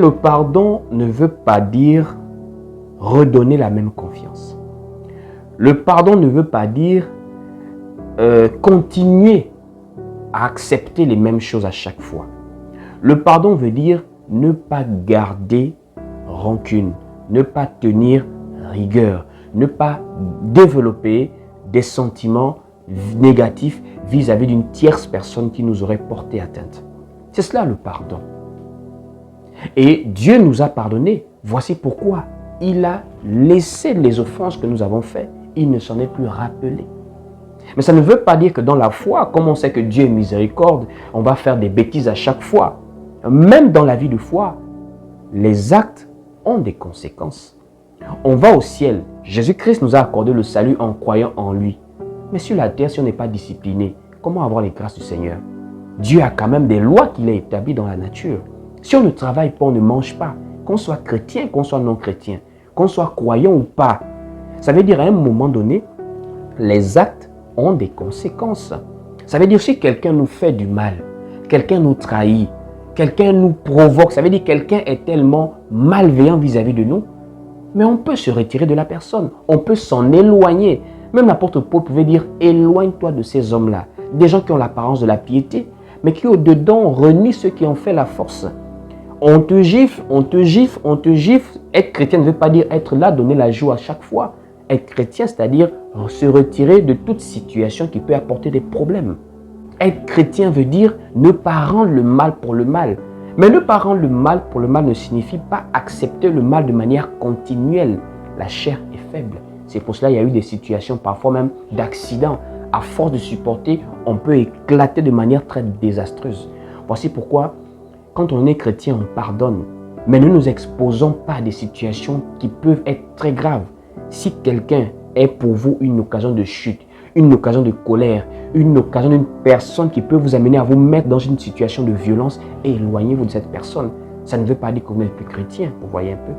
Le pardon ne veut pas dire redonner la même confiance. Le pardon ne veut pas dire continuer à accepter les mêmes choses à chaque fois. Le pardon veut dire ne pas garder rancune, ne pas tenir rigueur, ne pas développer des sentiments négatifs vis-à-vis d'une tierce personne qui nous aurait porté atteinte. C'est cela le pardon. Et Dieu nous a pardonné. Voici pourquoi. Il a laissé les offenses que nous avons faites. Il ne s'en est plus rappelé. Mais ça ne veut pas dire que dans la foi, comme on sait que Dieu est miséricorde, on va faire des bêtises à chaque fois. Même dans la vie de foi, les actes ont des conséquences. On va au ciel. Jésus-Christ nous a accordé le salut en croyant en lui. Mais sur la terre, si on n'est pas discipliné, comment avoir les grâces du Seigneur? Dieu a quand même des lois qu'il a établies dans la nature. Si on ne travaille pas, on ne mange pas. Qu'on soit chrétien, qu'on soit non chrétien, qu'on soit croyant ou pas. Ça veut dire à un moment donné, les actes ont des conséquences. Ça veut dire si quelqu'un nous fait du mal, quelqu'un nous trahit, quelqu'un nous provoque, ça veut dire quelqu'un est tellement malveillant vis-à-vis de nous, mais on peut se retirer de la personne, on peut s'en éloigner. Même l'apôtre Paul pouvait dire « Éloigne-toi de ces hommes-là ». Des gens qui ont l'apparence de la piété, mais qui au-dedans renient ceux qui ont fait la force. On te gifle, on te gifle, on te gifle. Être chrétien ne veut pas dire être là, donner la joie à chaque fois. Être chrétien, c'est-à-dire se retirer de toute situation qui peut apporter des problèmes. Être chrétien veut dire ne pas rendre le mal pour le mal. Mais ne pas rendre le mal pour le mal ne signifie pas accepter le mal de manière continuelle. La chair est faible. C'est pour cela qu'il y a eu des situations, parfois même d'accidents. À force de supporter, on peut éclater de manière très désastreuse. Voici pourquoi, quand on est chrétien, on pardonne. Mais ne nous exposons pas à des situations qui peuvent être très graves. Si quelqu'un est pour vous une occasion de chute, une occasion de colère, une occasion d'une personne qui peut vous amener à vous mettre dans une situation de violence, éloignez-vous de cette personne. Ça ne veut pas dire que vous n'êtes plus chrétien, vous voyez un peu.